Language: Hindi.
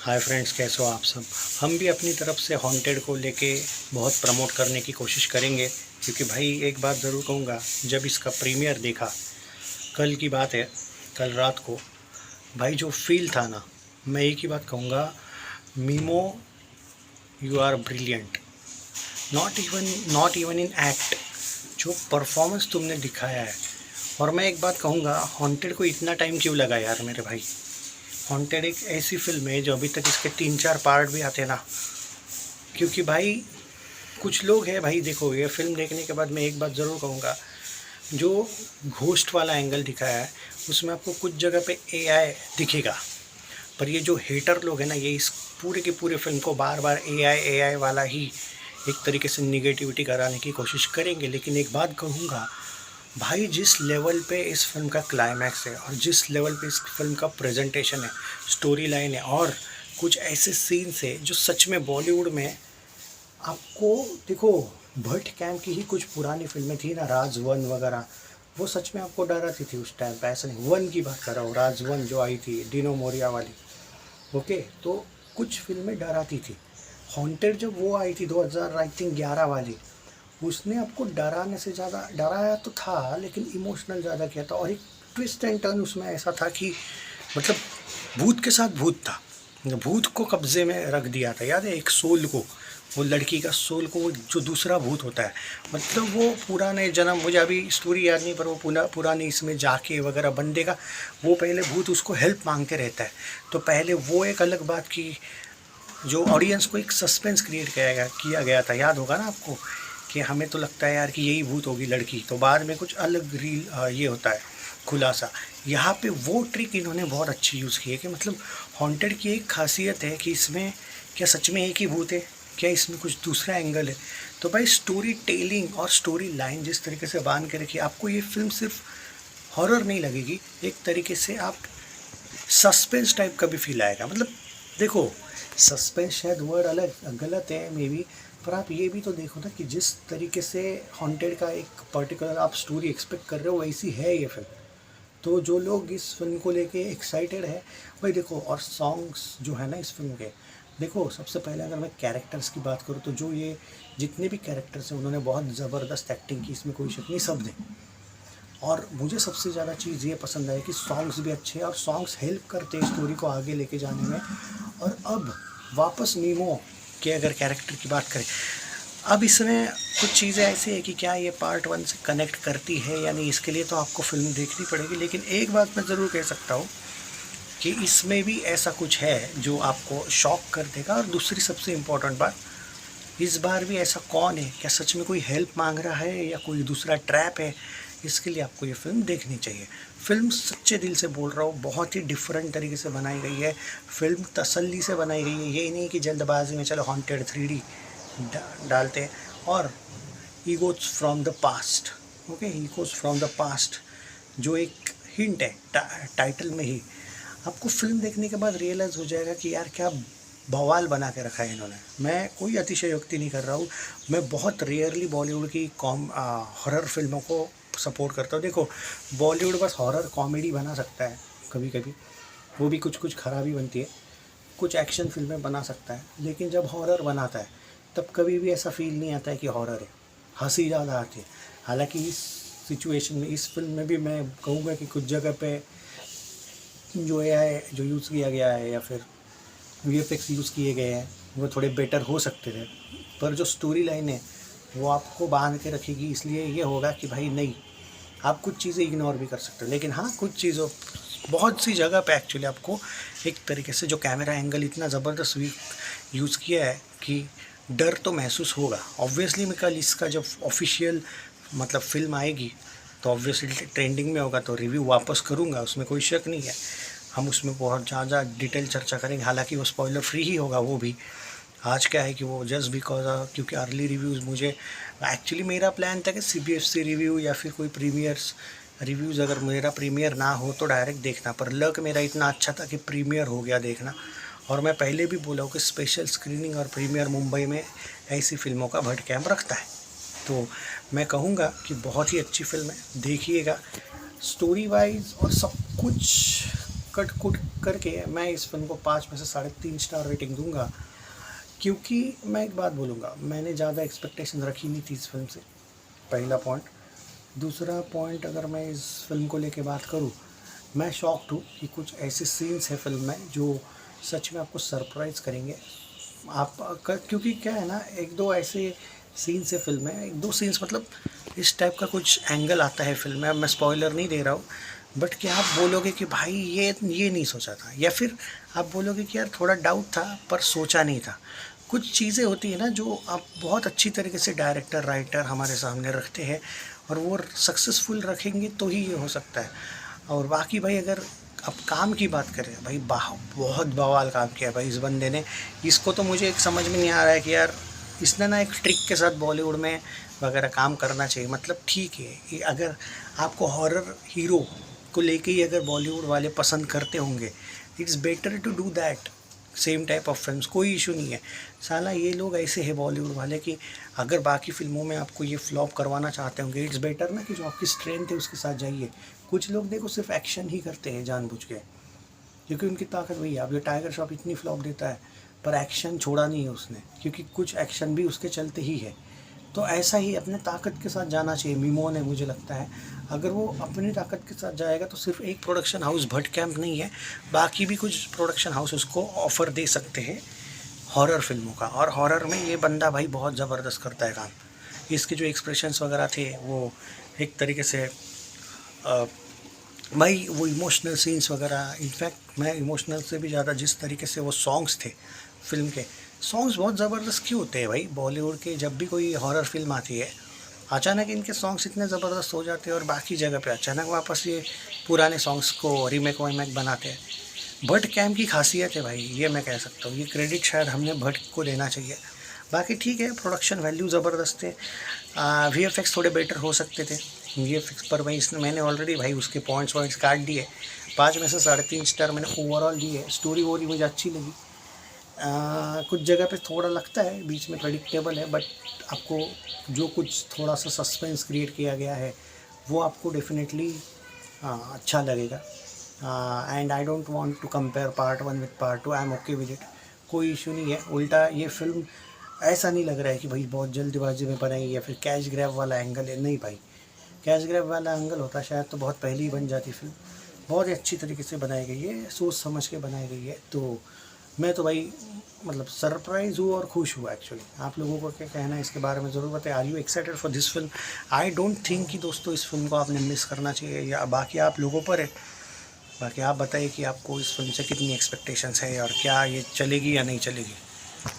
हाय फ्रेंड्स, कैसे हो आप सब। हम भी अपनी तरफ से हॉन्टेड को लेके बहुत प्रमोट करने की कोशिश करेंगे, क्योंकि भाई एक बात ज़रूर कहूँगा, जब इसका प्रीमियर देखा, कल की बात है, कल रात को, भाई जो फील था ना, मैं एक ही बात कहूँगा, Mimoh you are brilliant. Not even in act, जो परफॉर्मेंस तुमने दिखाया है। और मैं एक बात कहूँगा, हॉन्टेड को इतना टाइम क्यों लगा यार मेरे भाई। हॉन्टेड एक ऐसी फिल्म है जो अभी तक इसके 3-4 पार्ट भी आते ना, क्योंकि भाई कुछ लोग हैं भाई, देखो ये फिल्म देखने के बाद मैं एक बात ज़रूर कहूँगा, जो घोस्ट वाला एंगल दिखाया है उसमें आपको कुछ जगह पे एआई दिखेगा, पर ये जो हेटर लोग हैं ना, ये इस पूरे के पूरे फिल्म को बार बार एआई वाला ही एक तरीके से निगेटिविटी कराने की कोशिश करेंगे। लेकिन एक बात कहूँगा भाई, जिस लेवल पे इस फिल्म का क्लाइमैक्स है और जिस लेवल पे इस फिल्म का प्रेजेंटेशन है, स्टोरी लाइन है, और कुछ ऐसे सीन्स है जो सच में बॉलीवुड में आपको, देखो भट्ट कैंप की ही कुछ पुरानी फिल्में थी ना, राज वन वगैरह, वो सच में आपको डराती थी उस टाइम पे। ऐसा नहीं, वन की बात कर रहा हूँ, राज वन जो आई थी डिनो मोरिया वाली। ओके, तो कुछ फिल्में डराती थी। हॉन्टेड जब वो आई थी 2000 आई थिंक 11 वाली, उसने आपको डराने से ज़्यादा, डराया तो था लेकिन इमोशनल ज़्यादा किया था। और एक ट्विस्ट एंड टर्न उसमें ऐसा था कि मतलब भूत के साथ भूत था, भूत को कब्जे में रख दिया था, याद है, एक सोल को, वो लड़की का सोल को, वो जो दूसरा भूत होता है, मतलब वो पुराने जन्म, मुझे अभी स्टोरी याद नहीं, पर वो पुरानी इसमें जाके वगैरह बंदे का, वो पहले भूत उसको हेल्प मांगते रहता है। तो पहले वो एक अलग बात की, जो ऑडियंस को एक सस्पेंस क्रिएट किया गया था, याद होगा ना आपको, कि हमें तो लगता है यार कि यही भूत होगी लड़की, तो बाद में कुछ अलग ये होता है खुलासा। यहाँ पे वो ट्रिक इन्होंने बहुत अच्छी यूज़ की है, कि मतलब हॉन्टेड की एक खासियत है कि इसमें क्या सच में एक ही भूत है, क्या इसमें कुछ दूसरा एंगल है। तो भाई स्टोरी टेलिंग और स्टोरी लाइन जिस तरीके से बांध के रखी, आपको ये फिल्म सिर्फ हॉरर नहीं लगेगी, एक तरीके से आप सस्पेंस टाइप का भी फील आएगा। मतलब देखो, सस्पेंस शायद वर्ड अलग गलत है मे बी, पर आप ये भी तो देखो ना कि जिस तरीके से हॉन्टेड का एक पर्टिकुलर आप स्टोरी एक्सपेक्ट कर रहे हो, वैसी है ये फिल्म। तो जो लोग इस फिल्म को लेके एक्साइटेड है भाई, देखो, और सॉन्ग्स जो है ना इस फिल्म के, देखो सबसे पहले अगर मैं कैरेक्टर्स की बात करूँ, तो जो ये जितने भी कैरेक्टर्स हैं उन्होंने बहुत ज़बरदस्त एक्टिंग की, इसमें कोई शक नहीं, सब ने। और मुझे सबसे ज़्यादा चीज़ ये पसंद आई कि सॉन्ग्स भी अच्छे हैं, और सॉन्ग्स हेल्प करते हैं स्टोरी को आगे लेके जाने में। और अब वापस मीमो के अगर कैरेक्टर की बात करें, अब इसमें कुछ चीज़ें ऐसी है कि क्या ये पार्ट 1 से कनेक्ट करती है या नहीं, इसके लिए तो आपको फिल्म देखनी पड़ेगी। लेकिन एक बात मैं ज़रूर कह सकता हूँ कि इसमें भी ऐसा कुछ है जो आपको शॉक कर देगा। और दूसरी सबसे इम्पोर्टेंट बात, इस बार भी ऐसा कौन है, क्या सच में कोई हेल्प मांग रहा है या कोई दूसरा ट्रैप है, इसके लिए आपको ये फिल्म देखनी चाहिए। फिल्म सच्चे दिल से बोल रहा हूँ, बहुत ही डिफरेंट तरीके से बनाई गई है फिल्म, तसल्ली से बनाई गई है। ये नहीं कि जल्दबाजी में चलो हॉन्टेड 3D डालते हैं। और he goes from the past, okay, he goes from the past, जो एक हिंट है टाइटल में ही, आपको फिल्म देखने के बाद रियलाइज़ हो जाएगा कि यार क्या बवाल बना के रखा है इन्होंने। मैं कोई अतिशयोक्ति नहीं कर रहा हूँ, मैं बहुत रेयरली बॉलीवुड की हॉरर फिल्मों को सपोर्ट करता हूँ। देखो, बॉलीवुड बस हॉरर कॉमेडी बना सकता है कभी कभी, वो भी कुछ कुछ खराबी बनती है, कुछ एक्शन फिल्में बना सकता है, लेकिन जब हॉरर बनाता है तब कभी भी ऐसा फील नहीं आता है कि हॉरर है, हंसी ज़्यादा आती है। हालांकि इस सिचुएशन में, इस फिल्म में भी मैं कहूँगा कि कुछ जगह पे जो एआई जो यूज़ किया गया है या फिर वीएफएक्स यूज़ किए गए हैं, वो थोड़े बेटर हो सकते थे, पर जो स्टोरी लाइन है वो आपको बांध के रखेगी। इसलिए ये होगा कि भाई नहीं, आप कुछ चीज़ें इग्नोर भी कर सकते हो, लेकिन हाँ कुछ चीज़ों, बहुत सी जगह पे एक्चुअली आपको एक तरीके से जो कैमरा एंगल इतना ज़बरदस्त यूज़ किया है कि डर तो महसूस होगा। ऑब्वियसली मैं कल इसका जब ऑफिशियल मतलब फिल्म आएगी तो ऑब्वियसली ट्रेंडिंग में होगा, तो रिव्यू वापस करूँगा, उसमें कोई शक नहीं है। हम उसमें बहुत ज़्यादा डिटेल चर्चा करेंगे, हालांकि वो स्पॉइलर फ्री ही होगा वो भी। आज क्या है कि वो जस्ट बिकॉज क्योंकि अर्ली रिव्यूज़, मुझे एक्चुअली मेरा प्लान था कि सीबीएफसी रिव्यू या फिर कोई प्रीमियर्स रिव्यूज़, अगर मेरा प्रीमियर ना हो तो डायरेक्ट देखना, पर लक मेरा इतना अच्छा था कि प्रीमियर हो गया देखना। और मैं पहले भी बोला हूँ कि स्पेशल स्क्रीनिंग और प्रीमियर मुंबई में ऐसी फिल्मों का भट्ट कैंप रखता है। तो मैं कहूँगा कि बहुत ही अच्छी फिल्म है, देखिएगा। स्टोरी वाइज और सब कुछ कट कुट करके मैं इस फिल्म को 5 में से 3.5 स्टार रेटिंग दूंगा, क्योंकि मैं एक बात बोलूँगा, मैंने ज़्यादा एक्सपेक्टेशन रखी नहीं थी इस फिल्म से, पहला पॉइंट। दूसरा पॉइंट, अगर मैं इस फिल्म को लेके बात करूँ, मैं शॉक्ड हूँ कि कुछ ऐसे सीन्स हैं फिल्म में जो सच में आपको सरप्राइज़ करेंगे। क्योंकि क्या है ना, एक दो ऐसे सीन्स है फिल्म में, एक दो सीन्स मतलब इस टाइप का कुछ एंगल आता है फिल्म में। अब मैं स्पॉइलर नहीं दे रहा हूँ, बट क्या आप बोलोगे कि भाई ये नहीं सोचा था, या फिर आप बोलोगे कि यार थोड़ा डाउट था पर सोचा नहीं था। कुछ चीज़ें होती है ना जो आप बहुत अच्छी तरीके से डायरेक्टर राइटर हमारे सामने रखते हैं, और वो सक्सेसफुल रखेंगे तो ही ये हो सकता है। और बाकी भाई, अगर अब काम की बात करें भाई, बहुत बवाल काम किया भाई इस बंदे ने। इसको तो मुझे एक समझ में नहीं आ रहा है कि यार इसने ना एक ट्रिक के साथ बॉलीवुड में वगैरह काम करना चाहिए। मतलब ठीक है, ये अगर आपको हॉरर हीरो को लेके ही अगर बॉलीवुड वाले पसंद करते होंगे, it's better to do that same type of films, कोई इशू नहीं है। साला ये लोग ऐसे हैं बॉलीवुड वाले कि अगर बाकी फिल्मों में आपको ये फ्लॉप करवाना चाहते होंगे, इट्स बेटर ना कि जो आपकी स्ट्रेंथ है उसके साथ जाइए। कुछ लोग देखो सिर्फ एक्शन ही करते हैं जानबूझ के, क्योंकि उनकी ताकत वही है। अब ये टाइगर श्रॉफ इतनी फ्लॉप देता है पर एक्शन छोड़ा नहीं है उसने, क्योंकि कुछ एक्शन भी उसके चलते ही है। तो ऐसा ही अपने ताकत के साथ जाना चाहिए। मिमोन है, मुझे लगता है अगर वो अपनी ताकत के साथ जाएगा तो सिर्फ एक प्रोडक्शन हाउस भट्ट कैंप नहीं है, बाकी भी कुछ प्रोडक्शन हाउस उसको ऑफ़र दे सकते हैं हॉरर फिल्मों का। और हॉरर में ये बंदा भाई बहुत ज़बरदस्त करता है काम। इसके जो एक्सप्रेशंस वगैरह थे वो एक तरीके से भाई वो इमोशनल सीन्स वगैरह, इनफैक्ट मैं इमोशनल से भी ज़्यादा जिस तरीके से वो सॉन्ग्स थे फिल्म के, सॉन्ग्स बहुत ज़बरदस्त क्यों होते हैं भाई बॉलीवुड के। जब भी कोई हॉरर फिल्म आती है अचानक इनके सॉन्ग्स इतने ज़बरदस्त हो जाते हैं, और बाकी जगह पे अचानक वापस ये पुराने सॉन्ग्स को रीमेक वीमेक बनाते हैं। भट्ट कैम्प की खासियत है भाई, ये मैं कह सकता हूँ। ये क्रेडिट शायद हमने भट्ट को देना चाहिए। बाकी ठीक है, प्रोडक्शन वैल्यू ज़बरदस्त थे, VFX थोड़े बेटर हो सकते थे। VFX पर भाई मैंने ऑलरेडी भाई उसके पॉइंट्स काट दिए। 5 में से 3.5 स्टार मैंने ओवरऑल दिए। स्टोरी वोरी मुझे अच्छी लगी। कुछ जगह पे थोड़ा लगता है बीच में प्रेडिक्टेबल है, बट आपको जो कुछ थोड़ा सा सस्पेंस क्रिएट किया गया है वो आपको डेफिनेटली अच्छा लगेगा। And I don't want to compare part 1 with part 2, I am okay with it, कोई इशू नहीं है। उल्टा ये फिल्म ऐसा नहीं लग रहा है कि भाई बहुत जल्दबाजी में बनाई या फिर कैश ग्रैब वाला एंगल है, नहीं भाई। कैश ग्रैब वाला एंगल होता शायद तो बहुत पहले ही बन जाती फिल्म। बहुत ही अच्छी तरीके से बनाई गई है, सोच समझ के बनाई गई है। तो मैं तो भाई मतलब सरप्राइज़ हूँ और खुश हूँ एक्चुअली। आप लोगों को क्या कहना है इसके बारे में ज़रूर बताएं। Are you excited for this film? I don't think कि दोस्तों इस फिल्म को आपने मिस करना चाहिए, या बाकी आप लोगों पर है। बाकी आप बताइए कि आपको इस फिल्म से कितनी एक्सपेक्टेशंस है और क्या ये चलेगी या नहीं चलेगी।